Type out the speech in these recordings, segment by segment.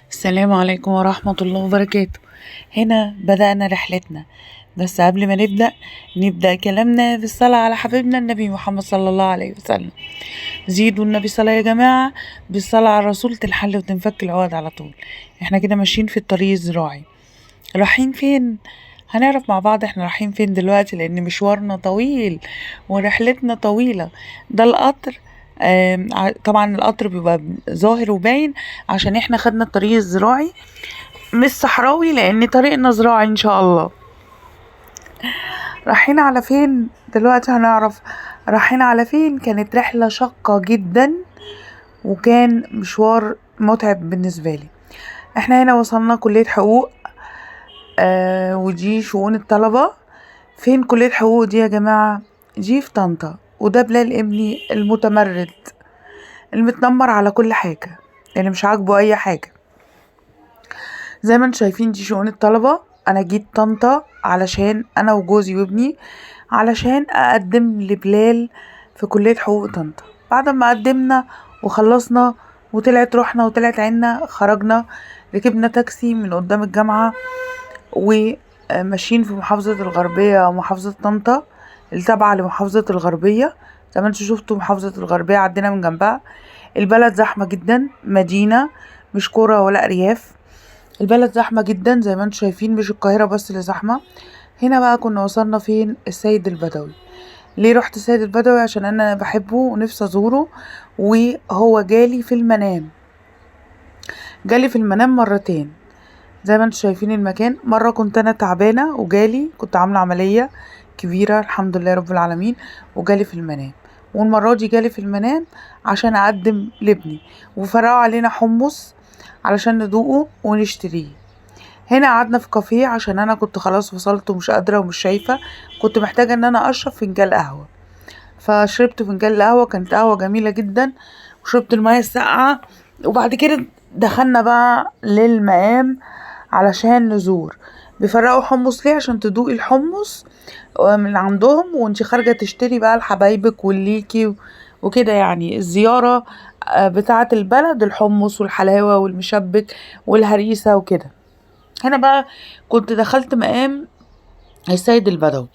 السلام عليكم ورحمة الله وبركاته. هنا بدأنا رحلتنا، بس قبل ما نبدأ كلامنا بالصلاة على حبيبنا النبي محمد صلى الله عليه وسلم. زيدوا النبي صلاة يا جماعة، بالصلاة على الرسول تنحل وتنفك العقد على طول. احنا كده ماشيين في الطريق الزراعي، رايحين فين؟ هنعرف مع بعض احنا رايحين فين دلوقتي، لان مشوارنا طويل ورحلتنا طويلة. ده القطر. طبعا القطر بيبقى ظاهر وباين عشان احنا خدنا الطريق الزراعي مش صحراوي، لان طريقنا زراعي ان شاء الله. رايحين على فين دلوقتي؟ هنعرف رايحين على فين. كانت رحلة شاقة جدا وكان مشوار متعب بالنسبة لي. احنا هنا وصلنا كلية حقوق، ودي شؤون الطلبة. فين كلية حقوق دي يا جماعة؟ دي في طنطا، وده بلال ابني المتمرد المتنمر على كل حاجة، اللي مش عاجبه اي حاجة. زي ما انتم شايفين دي شؤون الطلبة. انا جيت طنطا علشان انا وجوزي وابني علشان اقدم لبلال في كلية حقوق طنطا. بعد ما قدمنا وخلصنا وطلعت روحنا وطلعت عنا، خرجنا ركبنا تاكسي من قدام الجامعة وماشيين في محافظة الغربية أو محافظة طنطا اللي تابعة لمحافظة الغربية. زي ما انتوا شفتوا محافظة الغربية عدينا من جنبها. البلد زحمة جدا، مدينة مش قرى ولا أرياف. البلد زحمة جدا زي ما انتوا شايفين، مش القاهرة بس اللي زحمة. هنا بقى كنا وصلنا فين؟ السيد البدوي. ليه رحت السيد البدوي؟ عشان انا بحبه ونفسي ازوره، وهو جالي في المنام. جالي في المنام مرتين زي ما انتوا شايفين المكان. مرة كنت انا تعبانة وجالي، كنت عاملة عملية كبيرة الحمد لله رب العالمين، وجالي في المنام. والمرة دي جالي في المنام عشان اقدم لابني، وفرقوا علينا حمص علشان ندوقه ونشتريه. هنا قعدنا في كافيه عشان انا كنت خلاص وصلت ومش قادرة ومش شايفة، كنت محتاجة ان انا اشرب فنجان قهوة. فشربت فنجان القهوة، كانت قهوة جميلة جدا، وشربت المياه الساقعة. وبعد كده دخلنا بقى للمقام علشان نزور. بيفرقوا حمص ليه؟ عشان تدوقي الحمص من عندهم وانتي خارجة تشتري بقى لحبايبك والليكي وكده. يعني الزيارة بتاعة البلد، الحمص والحلاوة والمشبك والهريسة وكده. هنا بقى كنت دخلت مقام السيد البدوي.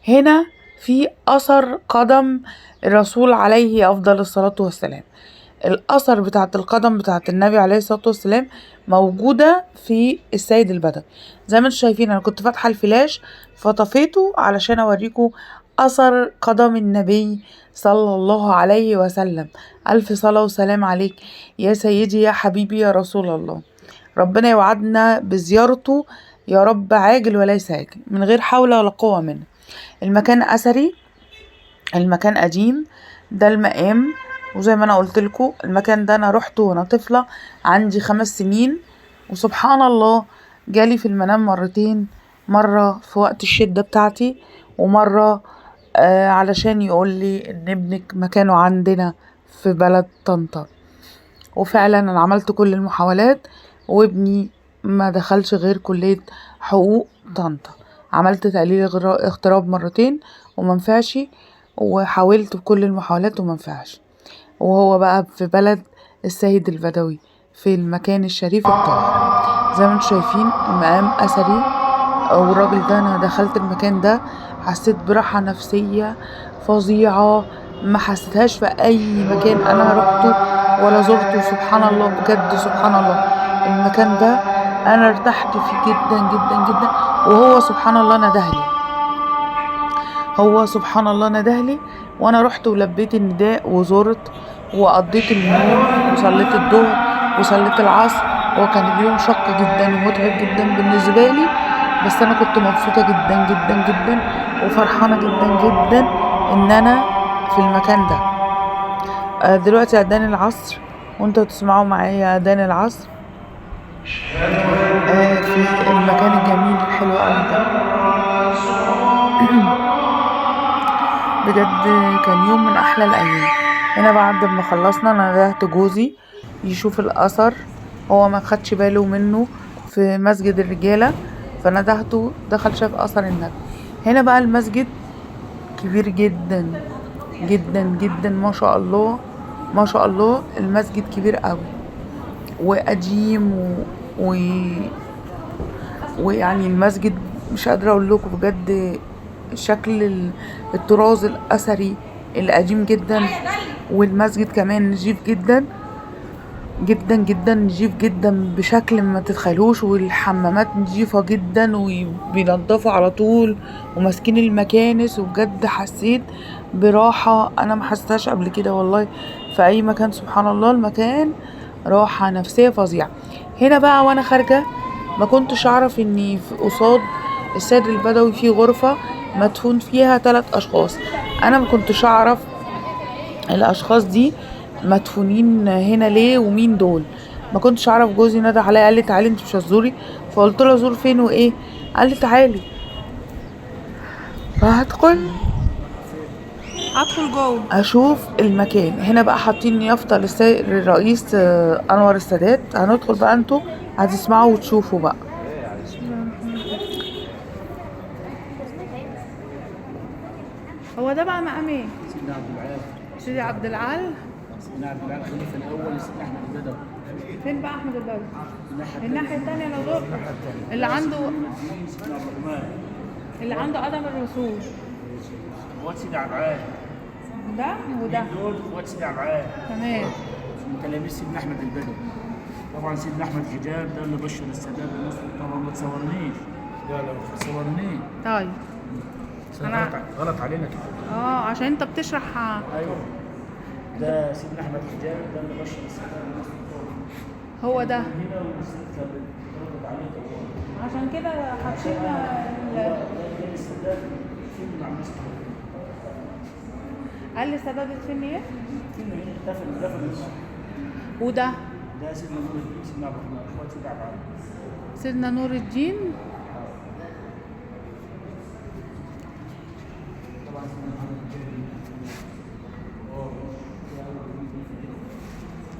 هنا في أثر قدم الرسول عليه أفضل الصلاة والسلام. الأثر بتاعت القدم بتاعت النبي عليه الصلاة والسلام موجودة في السيد البدوي. زي ما انتم شايفين أنا كنت فاتحة الفلاش فطفيته علشان أوريكم أثر قدم النبي صلى الله عليه وسلم. ألف صلاة وسلام عليك يا سيدي يا حبيبي يا رسول الله. ربنا يوعدنا بزيارته يا رب، عاجل وليس آجل، من غير حول ولا قوة منه. المكان أثري، المكان قديم، ده المقام. وزي ما انا قلت لكم المكان ده انا روحته وانا طفلة عندي 5 سنين، وسبحان الله جالي في المنام مرتين. مرة في وقت الشدة بتاعتي، ومرة علشان يقول لي ان ابنك مكانه عندنا في بلد طنطا. وفعلا انا عملت كل المحاولات وابني ما دخلش غير كلية حقوق طنطا. عملت تقليل اغتراب مرتين ومنفعش، وحاولت بكل المحاولات ومنفعش. وهو بقى في بلد السيد البدوي في المكان الشريف الطاهر. زي ما انتم شايفين المقام اثري. والراجل ده انا دخلت المكان ده حسيت براحة نفسية فظيعة ما حسيتهاش في اي مكان انا رحته ولا زرته. سبحان الله بجد سبحان الله، المكان ده انا ارتحت فيه جدا جدا جدا. وهو سبحان الله ندهلي، هو سبحان الله ندهلي، وانا رحت ولبيت النداء وزرت وقضيت اليوم وصليت الظهر وصليت العصر. وكان اليوم شق جدا ومتعب جدا بالنسبة لي، بس انا كنت مبسوطة جدا جدا جدا وفرحانة جدا جدا ان انا في المكان ده. دلوقتي اذان العصر وانتوا تسمعوا معايا اذان العصر في المكان الجميل الحلو قوي ده. بجد كان يوم من احلى الايام. هنا بعد ما خلصنا انا ندهت جوزي يشوف الاثر، هو ما خدش باله منه في مسجد الرجالة، فندهته دخل شاف اثر النبي. هنا بقى المسجد كبير جدا جدا جدا ما شاء الله ما شاء الله. المسجد كبير قوي وقديم و... ويعني المسجد مش قادرة اقول لكم بجد شكل الطراز الاثري القديم جدا، والمسجد كمان نضيف جدا جدا جدا، نضيف جدا بشكل ما تتخيلوش، والحمامات نضيفة جدا وبينضفوا على طول وماسكين المكانس، وبجد حسيت براحة انا ما حسيتهاش قبل كده والله في اي مكان. سبحان الله، المكان راحة نفسية فظيعة. هنا بقى وانا خارجة ما كنتش اعرف اني في قصاد السيد البدوي في غرفة مدفون فيها 3 اشخاص. انا ما كنتش اعرف الاشخاص دي مدفونين هنا ليه ومين دول، ما كنتش اعرف. جوزي نادى عليا قال لي تعالي انت مش هتزوري؟ فقلت له ازور فين وايه؟ قال لي تعالي. فهدخل جوه اشوف المكان. هنا بقى حاطين يافطه للرئيس انور السادات. هندخل بقى، انتوا هتسمعوا وتشوفوا بقى. هو ده بقى مقام ايه؟ سيدي عبد العال. سيدنا عبد العال الخليفه الاول لسيدنا احمد البدوي. فين بقى احمد البدوي؟ الناحيه الثانيه لو دول اللي عنده قدم الرسول. اخوات سيدي عبد العال ده وده دول اخوات سيدي عبد العال، تمام، من تلاميذ سيدنا احمد البدوي. طبعا سيدنا احمد حجاب ده اللي بشر السادات بمصر. طبعا ما تصورنيش، لا ما تصورنيش. طيب انا غلط علينا كده. عشان انت بتشرح. ايوه، ده سيدنا احمد حجاب ده اللي بشر السادات بمصر. هو ده هنا والست كانت بتردد عليه طبعا، عشان كده حاطين السادات فين مع الناس. قال لي السادات فين ايه؟ دفن. وده ده سيدنا نور الدين سيدنا عبد الرحمن اخوات سيدي عبد العال. سيدنا نور الدين.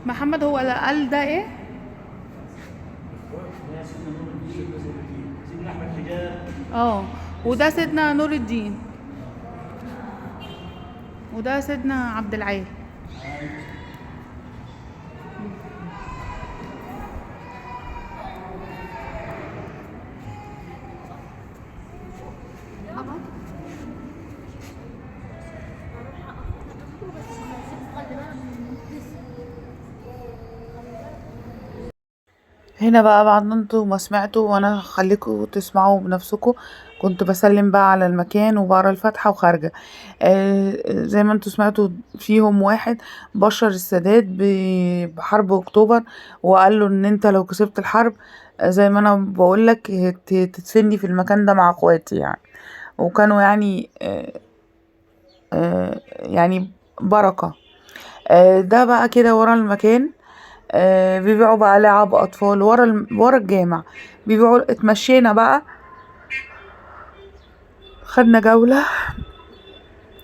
محمد هو قال ده ايه؟ سيدنا احمد حجاب. وده سيدنا نور الدين، وده سيدنا عبد العال. هنا بقى بعد ما انتوا ما سمعتوا، وانا خليكوا تسمعوا بنفسكوا، كنت بسلم بقى على المكان وبقرا الفاتحه وخارجه. زي ما انتوا سمعتوا، فيهم واحد بشر السادات بحرب اكتوبر، وقال له ان انت لو كسبت الحرب زي ما انا بقولك تدفني في المكان ده مع اخواتي يعني. وكانوا يعني بركه. ده بقى كده ورا المكان. بيبيعوا بقى لعب اطفال ورا الجامع. بيبيعوا. اتمشينا بقى، خدنا جولة.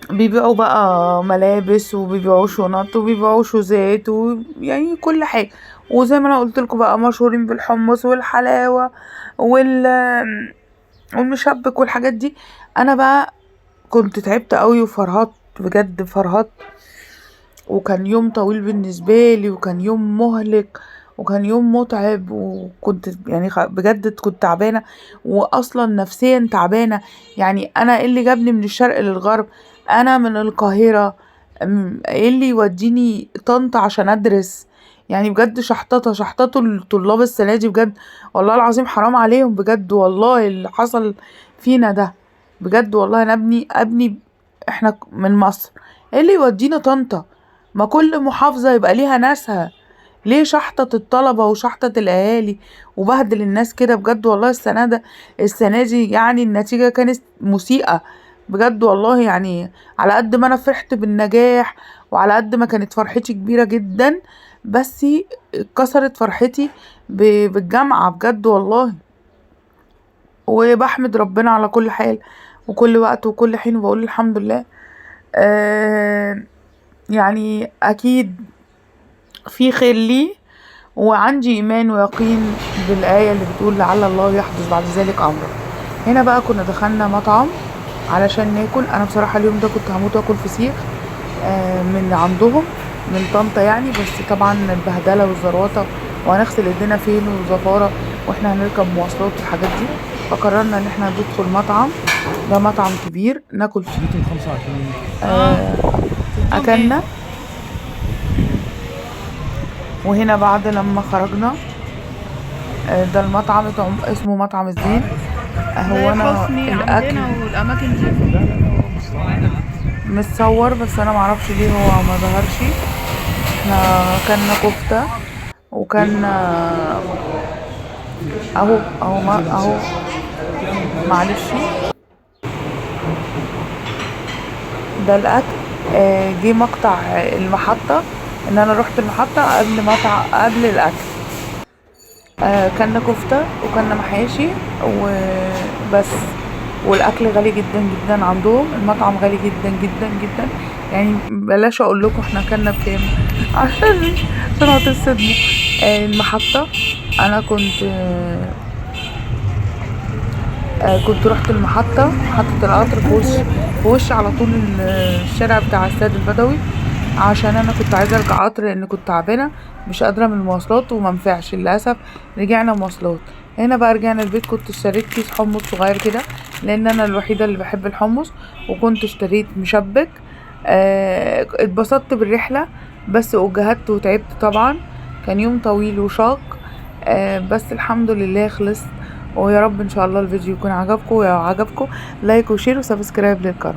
بيبيعوا بقى ملابس، وبيبيعوا شنط، وبيبيعوا شوزات، ويعني كل حاجة. وزي ما انا قلت لكم بقى مشهورين بالحمص والحلاوة والمشبك والحاجات دي. انا بقى كنت تعبت قوي وفرهطت، بجد فرهطت، وكان يوم طويل بالنسبة لي، وكان يوم مهلك، وكان يوم متعب، وكنت يعني بجد كنت تعبانة، واصلا نفسيا تعبانة. يعني انا ايه اللي جابني من الشرق للغرب؟ انا من القاهرة، ايه اللي يوديني طنطا عشان ادرس؟ يعني بجد شحططوا الطلاب السنة دي بجد، والله العظيم حرام عليهم بجد والله اللي حصل فينا ده. بجد والله انا ابني احنا من مصر، ايه اللي يودينا طنطا؟ ما كل محافظة يبقى ليها ناسها، ليه شحطة الطلبة وشحطة الاهالي وبهدل الناس كده؟ بجد والله السنة دي يعني النتيجة كانت مسيئة بجد والله. يعني على قد ما انا فرحت بالنجاح، وعلى قد ما كانت فرحتي كبيرة جدا، بس اتكسرت فرحتي بالجامعة بجد والله. وبحمد ربنا على كل حال وكل وقت وكل حين، وبقول الحمد لله. يعني اكيد في خير لي، وعندي ايمان ويقين بالايه اللي بتقول لعل الله يحدث بعد ذلك امرا. هنا بقى كنا دخلنا مطعم علشان ناكل. انا بصراحه اليوم ده كنت هموت واكل فسيخ من عندهم من طنطا يعني، بس طبعا البهدله والزروطه وهنغسل ايدينا فين وزفارة واحنا هنركب مواصلات والحاجات دي. فقررنا ان احنا ندخل مطعم، ده مطعم كبير ناكل فيه. 225 اكلنا. وهنا بعد لما خرجنا ده المطعم اسمه مطعم الزين. هو انا الاكل والاماكن دي متصور بس انا معرفش ليه هو ما ظهرش. احنا كلنا كفتة وكلنا اهو معلش ده الاكل. جه مقطع المحطة ان انا رحت المحطة قبل الاكل. كلنا كفتة وكلنا محاشي وبس. والاكل غالي جدا جدا عندهم، المطعم غالي جدا جدا جدا، يعني بلاش اقول لكم احنا كلنا بكام عشان هتصدموا. المحطة انا كنت رحت المحطة، محطة القطر في وش على طول الشارع بتاع السيد البدوي، عشان انا كنت عايزة ارجع قطر لان كنت تعبانة مش قادرة من المواصلات ومنفعش للأسف. رجعنا مواصلات. هنا بقى رجعنا البيت كنت اشتريت كيس حمص صغير كده لان انا الوحيدة اللي بحب الحمص، وكنت اشتريت مشبك. اتبسطت بالرحلة بس اجهدت وتعبت طبعا، كان يوم طويل وشاق. بس الحمد لله خلص. ويا رب ان شاء الله الفيديو يكون عجبكم، ولو عجبكم لايك وشير وسبسكرايب للقناة.